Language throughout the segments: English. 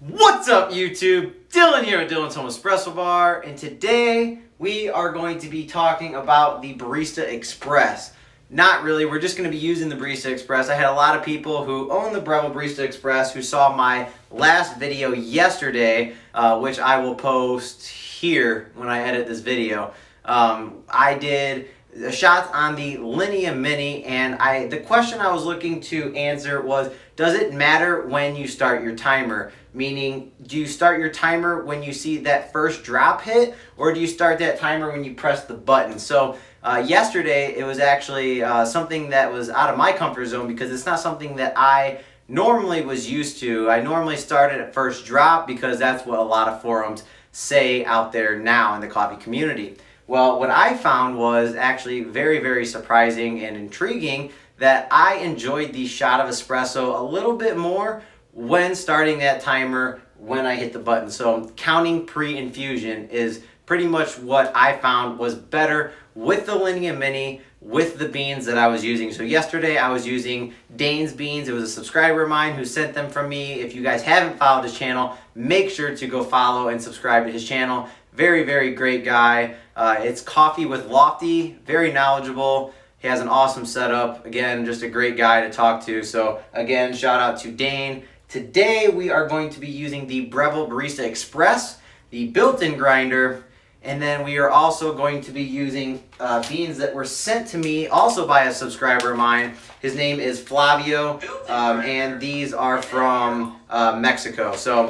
What's up, YouTube? Dylan here at Dylan's Home Espresso Bar, and today we are going to be talking about the Barista Express. Not really, we're just going to be using the Barista Express. I had a lot of people who own the Breville Barista Express who saw my last video yesterday, which I will post here when I edit this video. I did shots on the Linea Mini, and the question I was looking to answer was, does it matter when you start your timer? Meaning, do you start your timer when you see that first drop hit, or do you start that timer when you press the button? So yesterday, it was actually something that was out of my comfort zone because it's not something that I normally was used to. I normally started at first drop because that's what a lot of forums say out there now in the coffee community. Well, what I found was actually very, very surprising and intriguing that I enjoyed the shot of espresso a little bit more when starting that timer when I hit the button. So counting pre-infusion is pretty much what I found was better with the Linea Mini, with the beans that I was using. So yesterday I was using Dane's beans. It was a subscriber of mine who sent them from me. If you guys haven't followed his channel, make sure to go follow and subscribe to his channel. Very, very great guy. It's Coffee with Lofty, very knowledgeable. He has an awesome setup. Again, just a great guy to talk to. So again, shout out to Dane. Today we are going to be using the Breville Barista Express, the built-in grinder, and then we are also going to be using beans that were sent to me also by a subscriber of mine. His name is Flavio, and these are from Mexico. So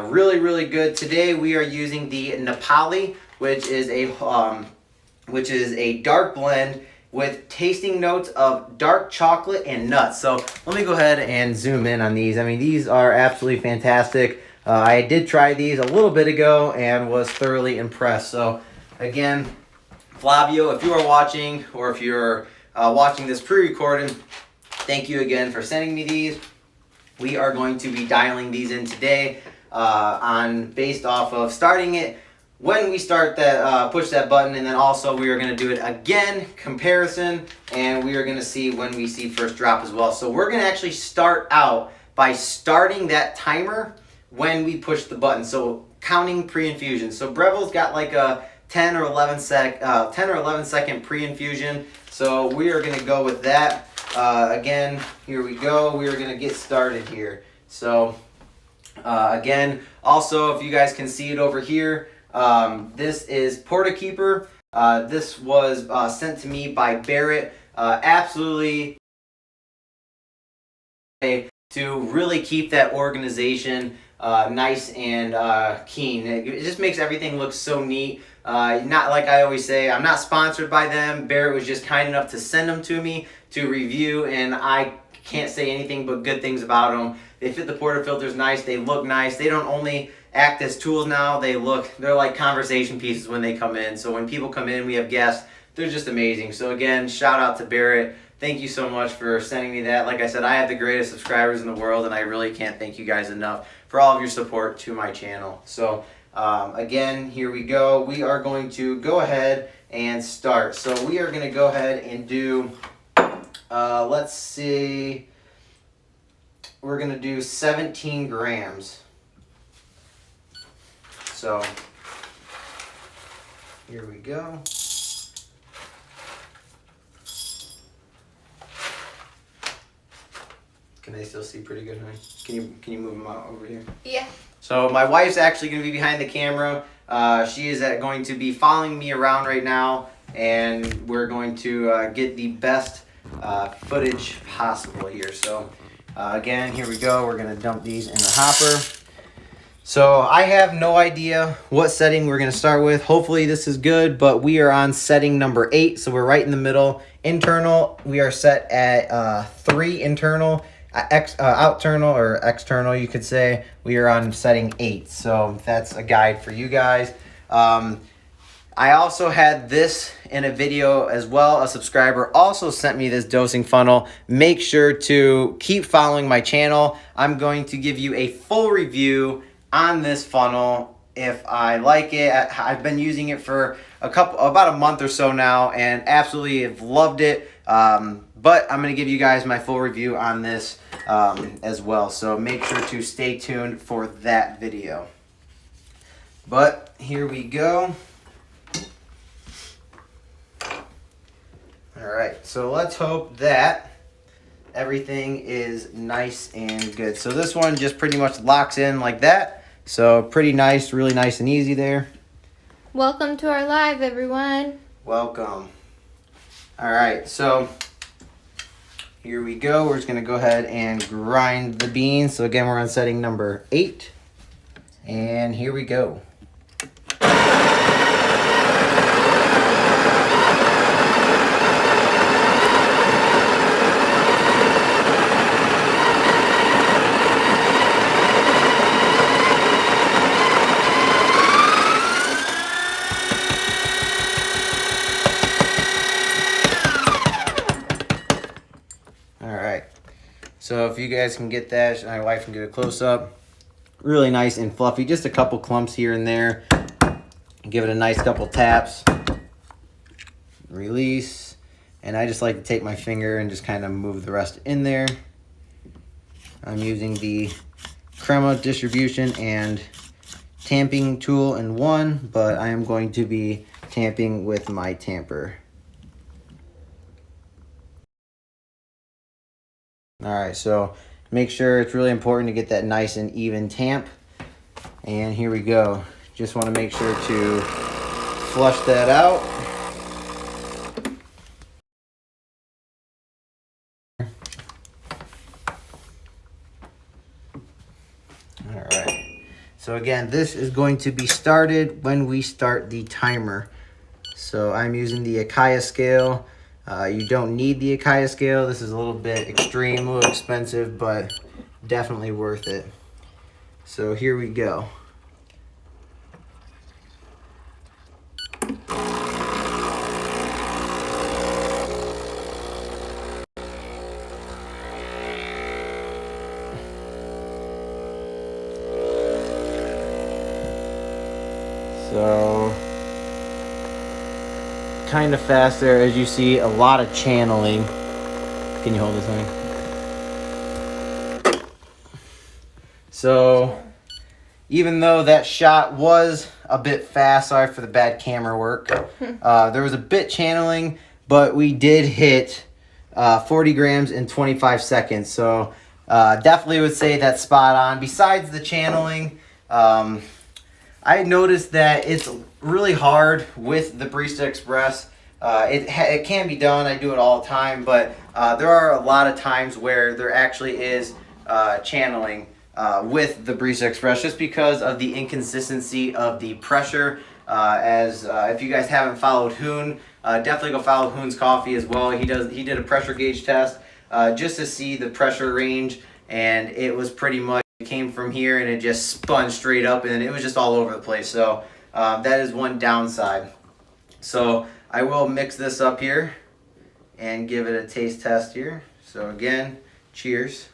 really, really good. Today we are using the Nepali, which is a dark blend with tasting notes of dark chocolate and nuts. So let me go ahead and zoom in on these. I mean, these are absolutely fantastic. I did try these a little bit ago and was thoroughly impressed. So again, Flavio, if you are watching, or if you're watching this pre-recorded, thank you again for sending me these. We are going to be dialing these in today based off of starting it when we start that, push that button, and then also we are going to do it again, comparison, and we are going to see when we see first drop as well. So we're going to actually start out by starting that timer when we push the button. So counting pre-infusion. So Breville's got like a 10 or 11 second pre-infusion. So we are going to go with that. Again, here we go. We are going to get started here. So again, also if you guys can see it over here, this is Portakeeper. This was sent to me by Barrett. Absolutely to really keep that organization nice and keen. It just makes everything look so neat. Not like I always say, I'm not sponsored by them. Barrett was just kind enough to send them to me to review, and I can't say anything but good things about them. They fit the portafilters nice. They look nice. They don't only act as tools now. They're like conversation pieces when they come in. So when people come in, we have guests. They're just amazing. So again, shout out to Barrett. Thank you so much for sending me that. Like I said, I have the greatest subscribers in the world, and I really can't thank you guys enough for all of your support to my channel. So again, here we go. We are going to go ahead and start. So we are going to go ahead and do, let's see, we're going to do 17 grams. So here we go. Can they still see pretty good, honey? Can you move them out over here? Yeah. So my wife's actually going to be behind the camera. She is going to be following me around right now, and we're going to get the best footage possible here. So again, here we go. We're going to dump these in the hopper. So I have no idea what setting we're going to start with. Hopefully this is good, but we are on setting number 8, so we're right in the middle. Internal, we are set at 3 internal. Outternal or external, you could say, we are on setting 8. So that's a guide for you guys. I also had this in a video as well. A subscriber also sent me this dosing funnel. Make sure to keep following my channel. I'm going to give you a full review on this funnel if I like it. I've been using it for about a month or so now, and absolutely have loved it. But I'm going to give you guys my full review on this as well. So make sure to stay tuned for that video. But here we go. All right, so let's hope that everything is nice and good. So this one just pretty much locks in like that. So pretty nice, really nice and easy there. Welcome to our live, everyone. Welcome. All right, so here we go. We're just gonna go ahead and grind the beans. So again, we're on setting number 8. And here we go. So if you guys can get that, my wife can get a close up. Really nice and fluffy. Just a couple clumps here and there. Give it a nice couple taps. Release. And I just like to take my finger and just kind of move the rest in there. I'm using the Crema distribution and tamping tool in one, but I am going to be tamping with my tamper. All right, so make sure, it's really important to get that nice and even tamp. And here we go. Just want to make sure to flush that out. All right. So again, this is going to be started when we start the timer. So I'm using the Akaya scale. You don't need the Akaya scale. This is a little bit extreme, a little expensive, but definitely worth it. So here we go. So kind of fast there, as you see, a lot of channeling. Can you hold this thing? So even though that shot was a bit fast, sorry for the bad camera work, there was a bit channeling, but we did hit 40 grams in 25 seconds. So definitely would say that's spot on. Besides the channeling, I noticed that it's really hard with the Barista Express. It can be done. I do it all the time, but there are a lot of times where there actually is channeling with the Barista Express, just because of the inconsistency of the pressure. If you guys haven't followed Hoon, definitely go follow Hoon's Coffee as well. He did a pressure gauge test just to see the pressure range, and it was pretty much, it came from here and it just spun straight up, and it was just all over the place. So that is one downside. So I will mix this up here and give it a taste test here. So again, cheers.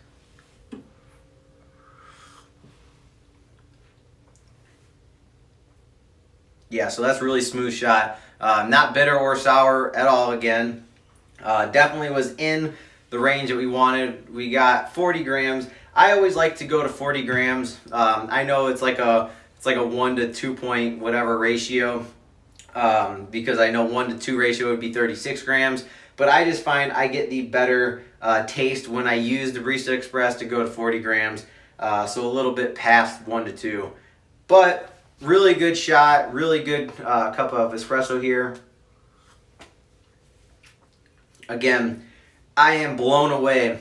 Yeah, so that's really smooth shot. Not bitter or sour at all again. Definitely was in the range that we wanted. We got 40 grams. I always like to go to 40 grams. I know it's like a 1 to 2 point whatever ratio, because I know 1 to 2 ratio would be 36 grams. But I just find I get the better taste when I use the Barista Express to go to 40 grams. So a little bit past 1 to 2. But really good shot, really good cup of espresso here. Again, I am blown away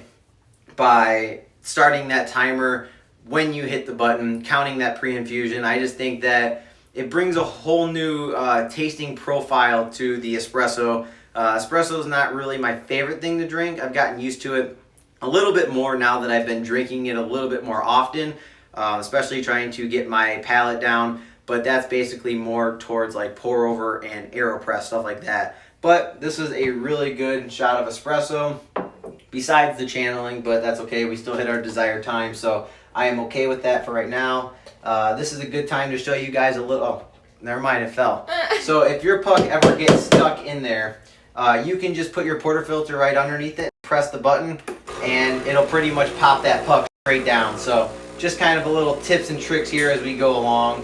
by starting that timer when you hit the button, counting that pre-infusion. I just think that it brings a whole new tasting profile to the espresso. Espresso is not really my favorite thing to drink. I've gotten used to it a little bit more now that I've been drinking it a little bit more often, especially trying to get my palate down. But that's basically more towards like pour over and AeroPress, stuff like that. But this is a really good shot of espresso, besides the channeling, but that's okay. We still hit our desired time, so I am okay with that for right now. This is a good time to show you guys a little... Oh, never mind, it fell. So if your puck ever gets stuck in there, you can just put your portafilter right underneath it, press the button, and it'll pretty much pop that puck straight down. So just kind of a little tips and tricks here as we go along.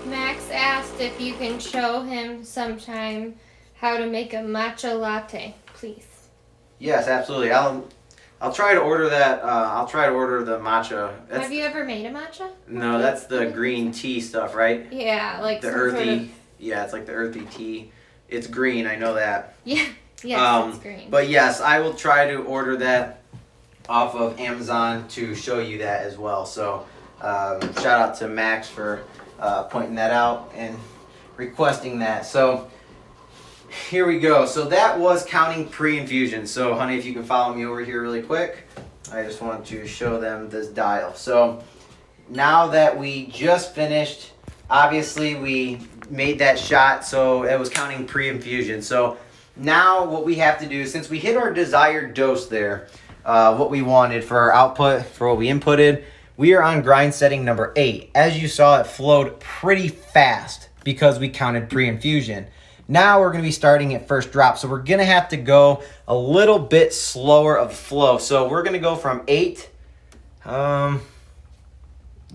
Max asked if you can show him sometime how to make a matcha latte, please. Yes, absolutely. I'll try to order that. I'll try to order the matcha. Have you ever made a matcha? No, that's the green tea stuff, right? Yeah, like the earthy. Yeah, it's like the earthy tea. It's green. I know that. Yeah. Yes, it's green. But yes, I will try to order that off of Amazon to show you that as well. So shout out to Max for pointing that out and requesting that. So here we go. So that was counting pre-infusion. So honey, if you can follow me over here really quick, I just want to show them this dial. So now that we just finished, obviously we made that shot, so it was counting pre-infusion. So now what we have to do, since we hit our desired dose there, what we wanted for our output, for what we inputted, we are on grind setting number 8. As you saw, it flowed pretty fast because we counted pre-infusion. Now we're going to be starting at first drop, so we're going to have to go a little bit slower of flow. So we're going to go from 8,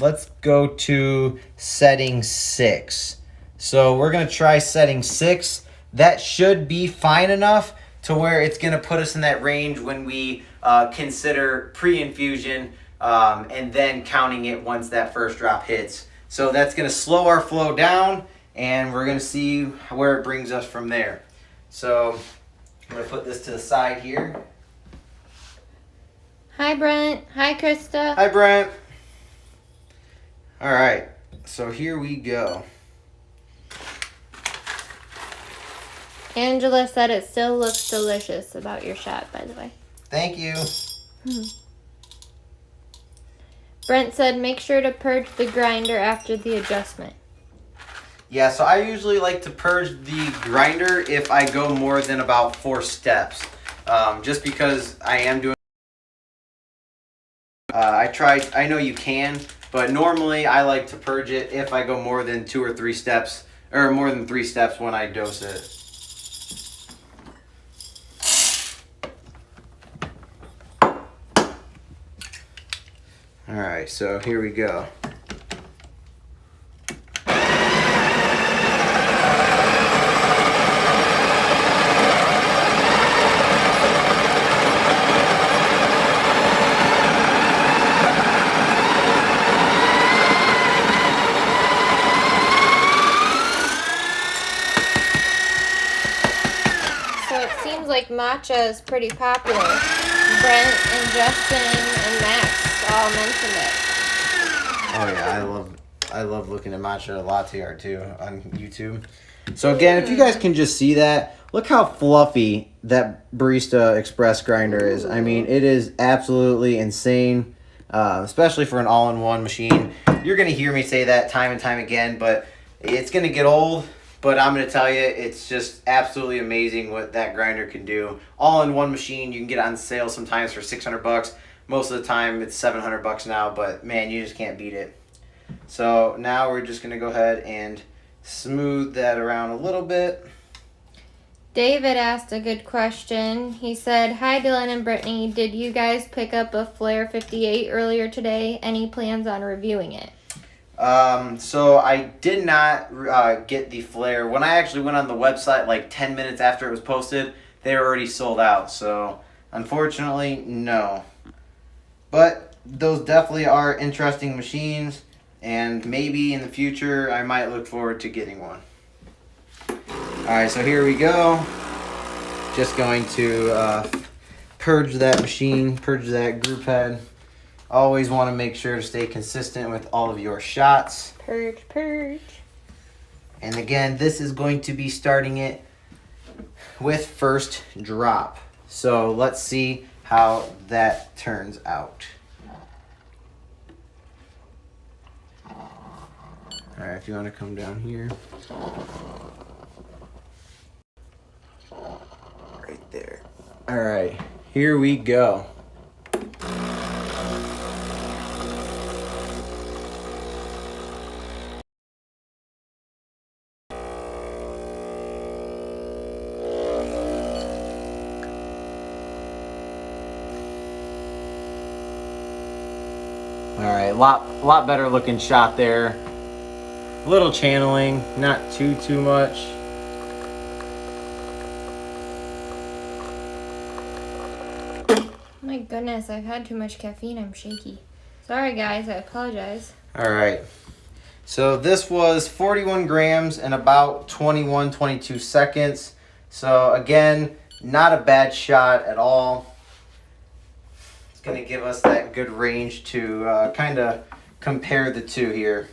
let's go to setting 6. So we're going to try setting 6. That should be fine enough to where it's going to put us in that range when we consider pre-infusion and then counting it once that first drop hits. So that's going to slow our flow down, and we're going to see where it brings us from there. So I'm going to put this to the side here. Hi, Brent. Hi, Krista. Hi, Brent. All right, so here we go. Angela said it still looks delicious about your shot, by the way. Thank you. Brent said make sure to purge the grinder after the adjustment. Yeah, so I usually like to purge the grinder if I go more than about 4 steps. Just because I am doing... I know you can, but normally I like to purge it if I go more than 2 or 3 steps, or more than 3 steps when I dose it. Alright, so here we go. Like matcha is pretty popular. Brent and Justin and Max all mentioned it. Oh yeah, I love looking at matcha latte art too on YouTube. So again, if you guys can just see that, look how fluffy that Barista Express grinder is. I mean, it is absolutely insane, especially for an all-in-one machine. You're gonna hear me say that time and time again, but it's gonna get old. But I'm going to tell you, it's just absolutely amazing what that grinder can do. All in one machine, you can get it on sale sometimes for $600. Most of the time, it's $700 now, but man, you just can't beat it. So now we're just going to go ahead and smooth that around a little bit. David asked a good question. He said, hi Dylan and Brittany, did you guys pick up a Flare 58 earlier today? Any plans on reviewing it? So I did not get the flare. When I actually went on the website like 10 minutes after it was posted, they were already sold out. So unfortunately, no. But those definitely are interesting machines, and maybe in the future I might look forward to getting one. Alright, so here we go. Just going to purge that machine, purge that group head. Always want to make sure to stay consistent with all of your shots. Purge, purge. And again, this is going to be starting it with first drop. So let's see how that turns out. Alright, if you want to come down here. Right there. Alright, here we go. lot better looking shot there. Little channeling, not too much. My goodness, I've had too much caffeine. I'm shaky. Sorry guys, I apologize. All right. So this was 41 grams in about 22 seconds. So again, not a bad shot at all. It's going to give us that good range to kind of compare the two here.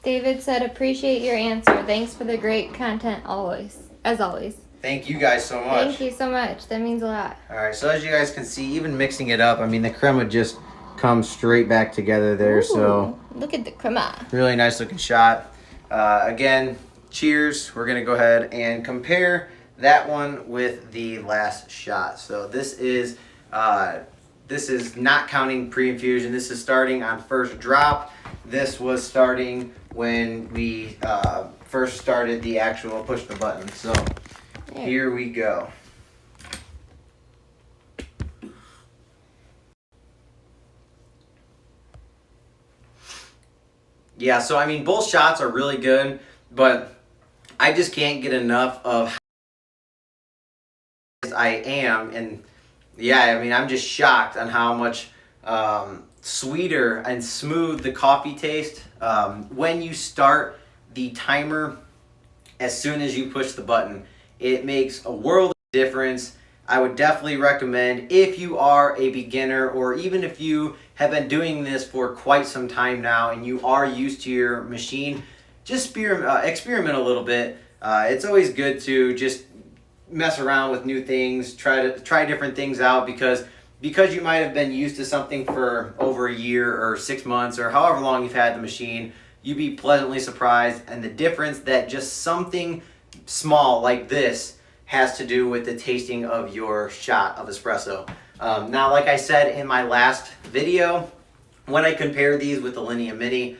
David said, appreciate your answer. Thanks for the great content always, as always. Thank you guys so much. Thank you so much. That means a lot. All right, so as you guys can see, even mixing it up, I mean, the crema just comes straight back together there. Ooh, so look at the crema. really nice looking shot. Again, cheers. We're going to go ahead and compare that one with the last shot. So this is not counting pre-infusion. This is starting on first drop. This was starting when we first started the actual push the button. So here we go. Yeah, so I mean, both shots are really good, but I just can't get enough of how I am. And yeah, I mean, I'm just shocked on how much sweeter and smooth the coffee taste when you start the timer as soon as you push the button. It makes a world of difference. I would definitely recommend, if you are a beginner or even if you have been doing this for quite some time now and you are used to your machine, just experiment a little bit. It's always good to just mess around with new things, try different things out, because you might have been used to something for over a year or 6 months or however long you've had the machine, you'd be pleasantly surprised, and the difference that just something small like this has to do with the tasting of your shot of espresso. Now, like I said in my last video, when I compare these with the Linea Mini,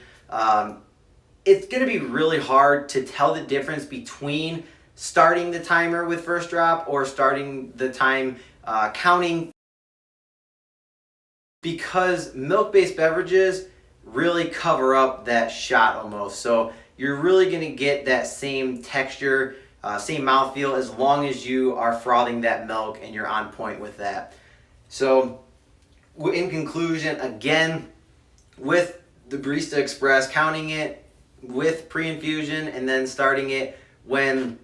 it's going to be really hard to tell the difference between starting the timer with first drop or starting the time counting, because milk-based beverages really cover up that shot almost. So you're really going to get that same texture, same mouthfeel, as long as you are frothing that milk and you're on point with that. So in conclusion, again, with the Barista Express, counting it with pre-infusion and then starting it when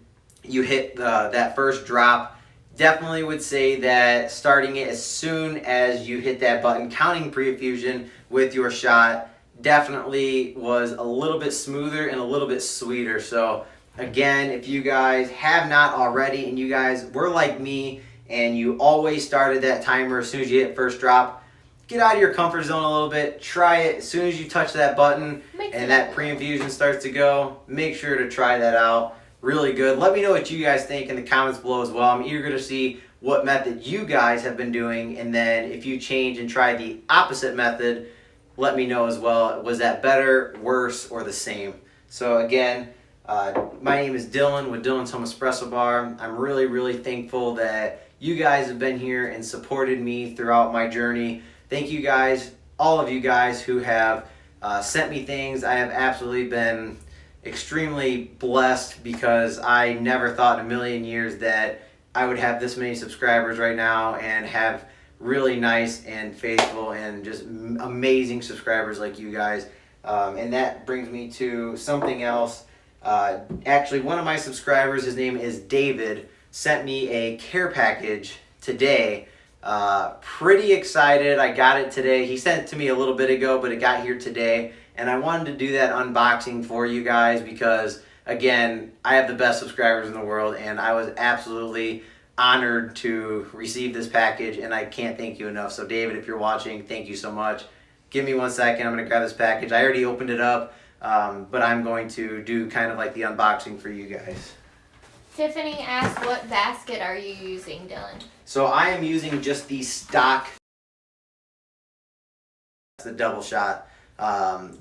you hit that first drop, definitely would say that starting it as soon as you hit that button, counting pre-infusion with your shot, definitely was a little bit smoother and a little bit sweeter. So again, if you guys have not already and you guys were like me and you always started that timer as soon as you hit first drop, get out of your comfort zone a little bit. Try it as soon as you touch that button and that pre-infusion starts to go. Make sure to try that out. Really good. Let me know what you guys think in the comments below as well. I'm eager to see what method you guys have been doing, and then if you change and try the opposite method, let me know as well. Was that better, worse, or the same? So again, my name is Dylan with Dylan's Home Espresso Bar. I'm really thankful that you guys have been here and supported me throughout my journey. Thank you guys, all of you guys who have sent me things. I have absolutely been extremely blessed, because I never thought in a million years that I would have this many subscribers right now and have really nice and faithful and just amazing subscribers like you guys. And that brings me to something else. Actually, one of my subscribers, his name is David, sent me a care package today. Pretty excited. I got it today. He sent it to me a little bit ago, but it got here today. And I wanted to do that unboxing for you guys because, again, I have the best subscribers in the world, and I was absolutely honored to receive this package, and I can't thank you enough. So David, if you're watching, thank you so much. Give me 1 second. I'm going to grab this package. I already opened it up, but I'm going to do kind of like the unboxing for you guys. Tiffany asked, what basket are you using, Dylan? So I am using just the stock, the double shot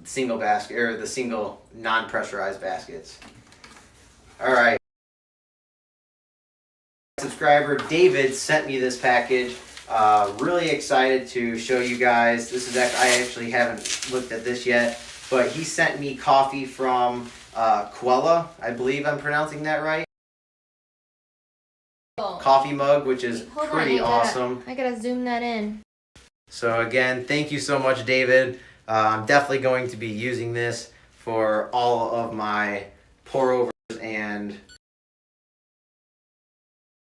single basket, or the single non-pressurized baskets. All right. Subscriber David sent me this package. Really excited to show you guys. This is I actually haven't looked at this yet, but he sent me coffee from Quella. I believe I'm pronouncing that right. Coffee mug, which is pretty awesome. I gotta zoom that in. So again, thank you so much, David. I'm definitely going to be using this for all of my pour overs and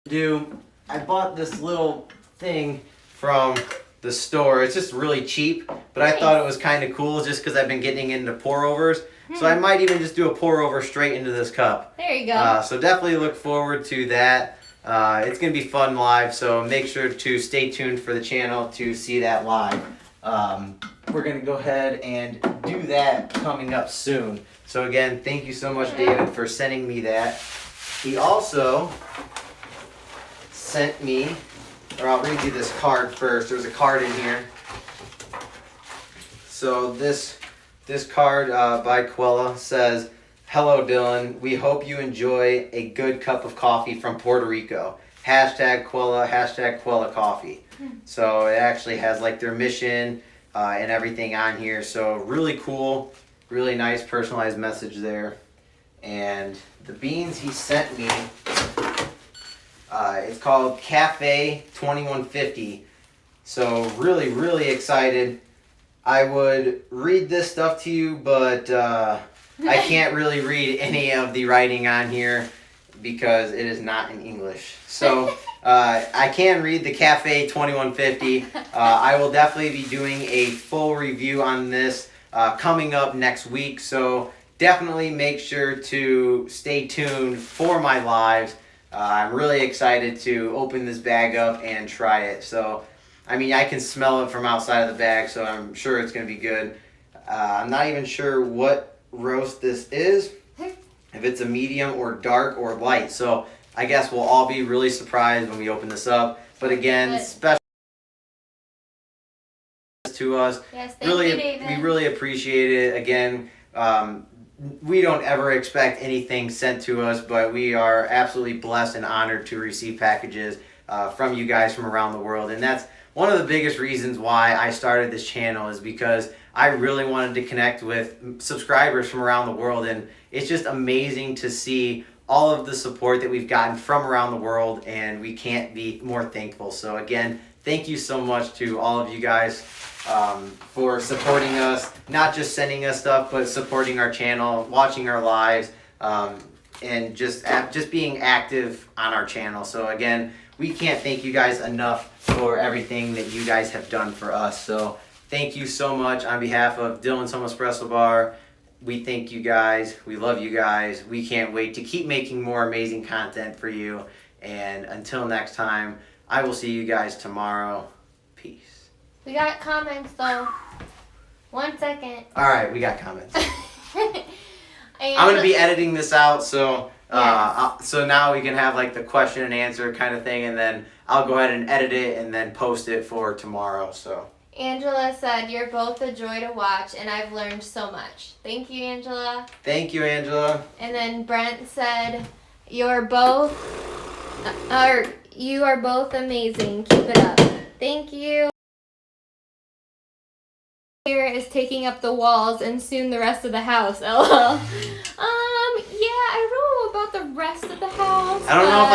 I bought this little thing from the store. It's just really cheap, but I thought it was kind of cool just because I've been getting into pour overs. So I might even just do a pour over straight into this cup. There you go. So definitely look forward to that. It's going to be fun live, so make sure to stay tuned for the channel to see that live. We're going to go ahead and do that coming up soon. So again, thank you so much, David, for sending me that. He also sent me, or I'll read you this card first. There's a card in here. So this card by Quella says, "Hello, Dylan. We hope you enjoy a good cup of coffee from Puerto Rico. Hashtag Quella, hashtag Quella Coffee." So it actually has like their mission and everything on here. So really cool, really nice personalized message there. And the beans he sent me, it's called Cafe 2150. So really, really excited. I would read this stuff to you, but I can't really read any of the writing on here because it is not in English. So I can read the Cafe 2150. I will definitely be doing a full review on this coming up next week. So definitely make sure to stay tuned for my lives. I'm really excited to open this bag up and try it. So, I mean, I can smell it from outside of the bag, so I'm sure it's going to be good. I'm not even sure what roast this is, if it's a medium or dark or light. So I guess we'll all be really surprised when we open this up. But again, special to us. Yes, thank you, David. We really appreciate it. Again, we don't ever expect anything sent to us, but we are absolutely blessed and honored to receive packages from you guys from around the world. And that's one of the biggest reasons why I started this channel, is because I really wanted to connect with subscribers from around the world. And it's just amazing to see all of the support that we've gotten from around the world, and we can't be more thankful. So again, thank you so much to all of you guys for supporting us, not just sending us stuff, but supporting our channel, watching our lives, and just being active on our channel. So again, we can't thank you guys enough for everything that you guys have done for us. So thank you so much on behalf of Dylan's Home Espresso Bar. We thank you guys. We love you guys. We can't wait to keep making more amazing content for you. And until next time, I will see you guys tomorrow. Peace. We got comments though. 1 second. All right, we got comments. I'm going to be editing this out, so so now we can have like the question and answer kind of thing, and then I'll go ahead and edit it and then post it for tomorrow. So Angela said, "You're both a joy to watch, and I've learned so much." Thank you, Angela. Thank you, Angela. And then Brent said, you are both amazing. Keep it up." Thank you. Here is taking up the walls and soon the rest of the house. LOL. Yeah, I don't know about the rest of the house. I don't know if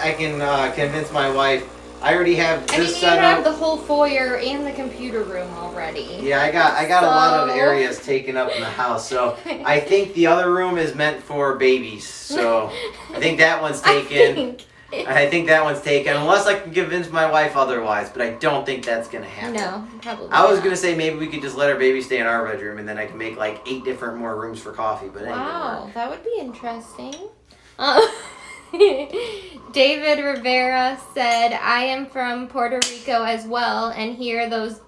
I can convince my wife. I already have this you set have up. the whole foyer and the computer room already. Yeah, I got a lot of areas taken up in the house. So I think the other room is meant for babies. So I think that one's taken. I think that one's taken, unless I can convince my wife otherwise, but I don't think that's going to happen. No, probably I was not. going to say maybe we could just let our baby stay in our bedroom, and then I can make like 8 different more rooms for coffee, but wow, that would be interesting. David Rivera said, "I am from Puerto Rico as well, and here those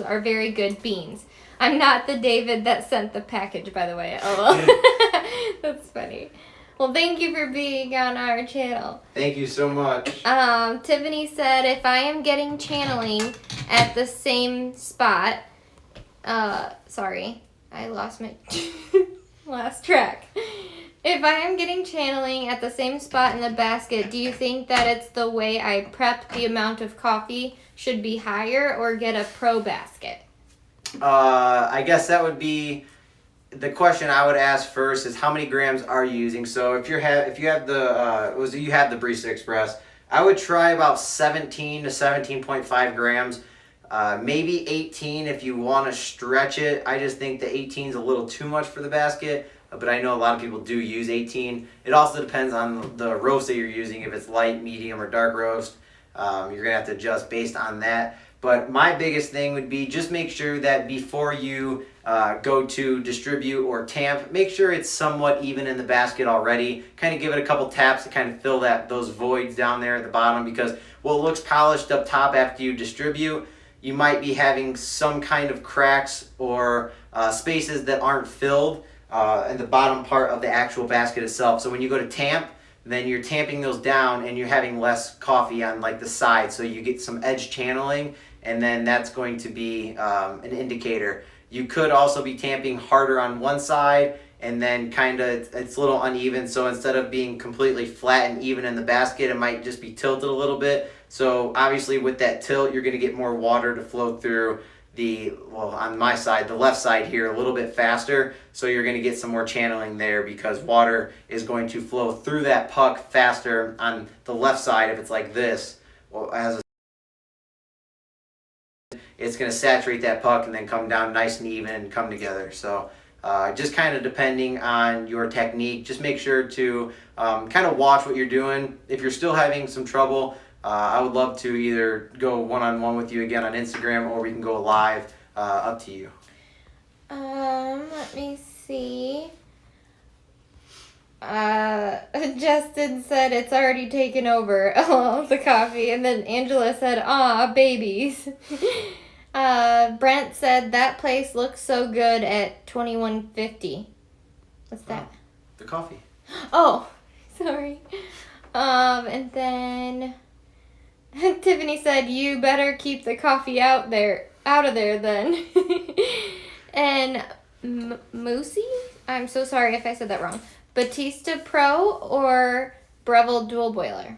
are very good beans." I'm not the David that sent the package, by the way. Oh, that's funny. Well, thank you for being on our channel. Thank you so much. Tiffany said, "If I am getting channeling at the same spot," sorry, I lost my last track. If I am getting channeling at the same spot in the basket, do you think that it's the way I prepped the amount of coffee should be higher or get a pro basket? I guess that would be the question I would ask first is how many grams are you using? So if you have the Barista Express, I would try about 17 to 17.5 grams. Maybe 18 if you want to stretch it. I just think the 18 is a little too much for the basket, but I know a lot of people do use 18. It also depends on the roast that you're using. If it's light, medium, or dark roast, you're going to have to adjust based on that. But my biggest thing would be just make sure that before you go to distribute or tamp, make sure it's somewhat even in the basket already. Kind of give it a couple taps to kind of fill those voids down there at the bottom, because what looks polished up top after you distribute, you might be having some kind of cracks or spaces that aren't filled in the bottom part of the actual basket itself. So when you go to tamp, then you're tamping those down and you're having less coffee on like the side, so you get some edge channeling, and then that's going to be an indicator. You could also be tamping harder on one side, and then kind of it's a little uneven, so instead of being completely flat and even in the basket, it might just be tilted a little bit. So obviously with that tilt, you're going to get more water to flow through on my side, the left side here, a little bit faster. So you're going to get some more channeling there because water is going to flow through that puck faster on the left side. If it's like this, it's going to saturate that puck and then come down nice and even and come together. So just kind of depending on your technique, just make sure to kind of watch what you're doing. If you're still having some trouble, I would love to either go one-on-one with you again on Instagram, or we can go live, up to you. Let me see. Justin said it's already taken over the coffee, and then Angela said, "Aw, babies." Brent said that place looks so good at $21.50. What's that? The coffee. Oh, sorry. And then Tiffany said, "You better keep the coffee out of there then." And Moosey, I'm so sorry if I said that wrong. Batista Pro or Breville DualBoiler?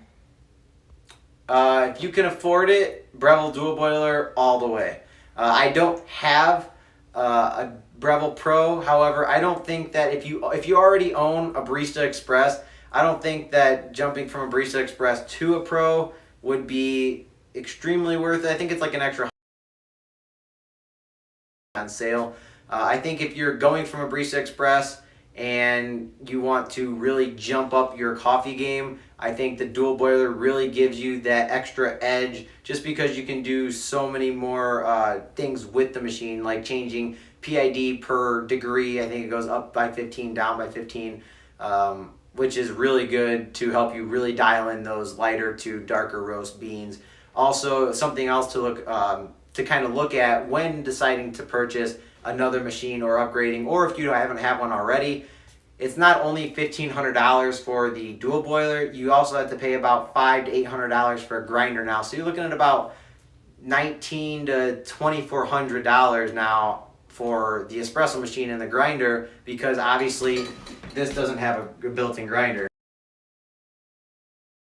If you can afford it, Breville DualBoiler all the way. I don't have a Breville Pro. However, I don't think that if you already own a Barista Express, I don't think that jumping from a Barista Express to a Pro would be extremely worth it. I think it's like an extra on sale. I think if you're going from a Barista Express and you want to really jump up your coffee game, I think the DualBoiler really gives you that extra edge, just because you can do so many more things with the machine, like changing PID per degree. I think it goes up by 15, down by 15, which is really good to help you really dial in those lighter to darker roast beans. Also, something else to kind of look at when deciding to purchase another machine or upgrading, or if you haven't had one already, it's not only $1,500 for the DualBoiler, you also have to pay about $500 to $800 for a grinder now. So you're looking at about $1,900 to $2,400 now for the espresso machine and the grinder, because obviously this doesn't have a built-in grinder.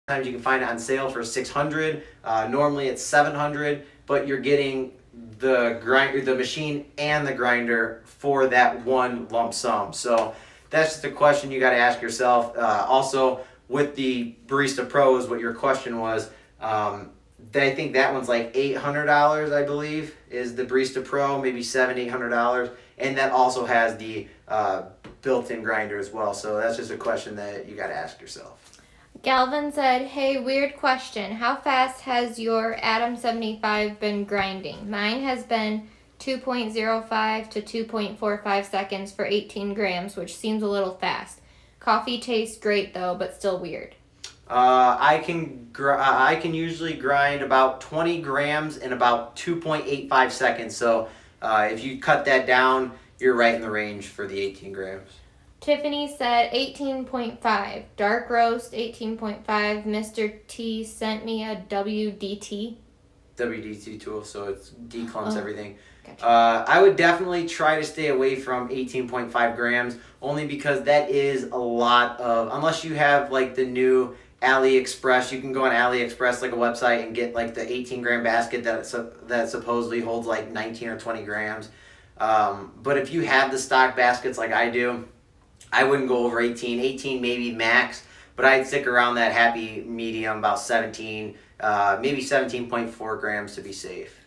Sometimes you can find it on sale for $600. Normally it's $700, but you're getting the machine and the grinder for that one lump sum. So that's just a question you got to ask yourself. Also, with the Barista Pro is what your question was. I think that one's like $800, I believe, is the Barista Pro, maybe $700, $800, and that also has the built-in grinder as well. So that's just a question that you got to ask yourself. Galvin said, "Hey, weird question. How fast has your Atom 75 been grinding? Mine has been 2.05 to 2.45 seconds for 18 grams, which seems a little fast. Coffee tastes great though, but still weird." I can usually grind about 20 grams in about 2.85 seconds. So if you cut that down, you're right in the range for the 18 grams. Tiffany said 18.5. Dark roast 18.5. Mr. T sent me a WDT tool, so it declumps everything. Gotcha. I would definitely try to stay away from 18.5 grams, only because that is a lot of, unless you have like the new AliExpress, you can go on AliExpress, like a website, and get like the 18-gram basket that supposedly holds like 19 or 20 grams. But if you have the stock baskets like I do, I wouldn't go over 18. 18 maybe max, but I'd stick around that happy medium, about 17, maybe 17.4 grams to be safe.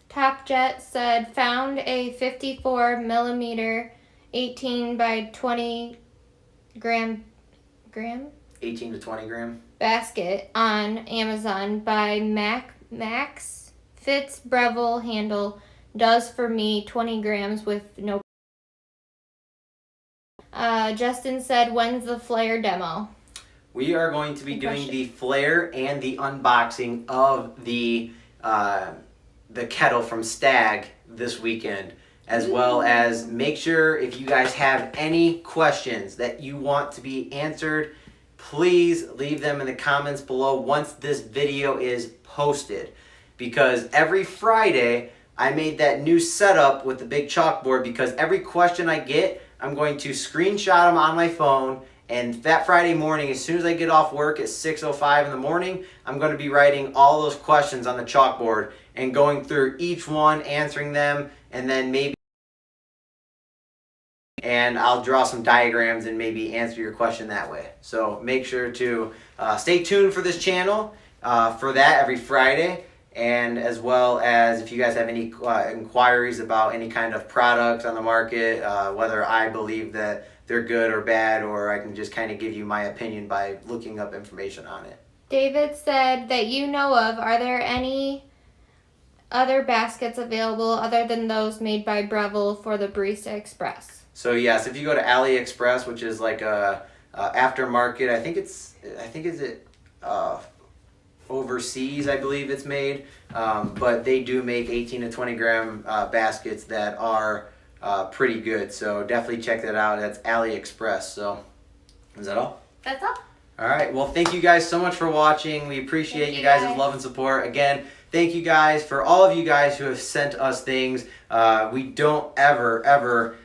Top Jet said, found a 54 millimeter 18 by 20 gram 18 to 20 gram. basket on Amazon by Max. Fits Breville handle. Does for me 20 grams with no. Justin said, when's the flare demo? We are going to be doing the flare and the unboxing of the kettle from Stag this weekend, as well as make sure if you guys have any questions that you want to be answered, please leave them in the comments below once this video is posted, because every Friday I made that new setup with the big chalkboard, because every question I get, I'm going to screenshot them on my phone, and that Friday morning, as soon as I get off work at 6:05 in the morning, I'm going to be writing all those questions on the chalkboard and going through each one, answering them, and then and I'll draw some diagrams and maybe answer your question that way. So make sure to stay tuned for this channel for that every Friday, and as well as if you guys have any inquiries about any kind of product on the market, whether I believe that they're good or bad, or I can just kind of give you my opinion by looking up information on it. David said that you know of, are there any other baskets available other than those made by Breville for the Barista Express? So yes, if you go to AliExpress, which is like a aftermarket, I think it's overseas, I believe it's made, but they do make 18 to 20 gram baskets that are pretty good. So definitely check that out. That's AliExpress. So is that all? That's all. All right. Well, thank you guys so much for watching. We appreciate you guys' love and support. Again, thank you guys for all of you guys who have sent us things. We don't ever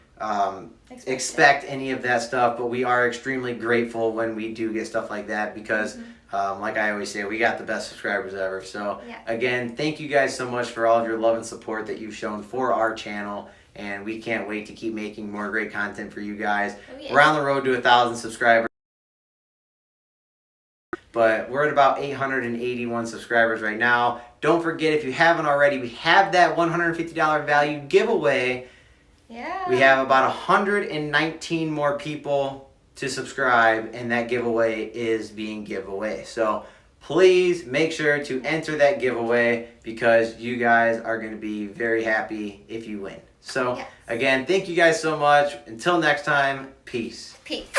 expect any of that stuff, but we are extremely grateful when we do get stuff like that, because like I always say, we got the best subscribers ever. So again, thank you guys so much for all of your love and support that you've shown for our channel, and we can't wait to keep making more great content for you guys. We're on the road to 1,000 subscribers, but we're at about 881 subscribers right now. Don't forget, if you haven't already, we have that $150 value giveaway. Yeah. We have about 119 more people to subscribe, and that giveaway is being given away. So please make sure to enter that giveaway, because you guys are going to be very happy if you win. So again, thank you guys so much. Until next time, peace. Peace.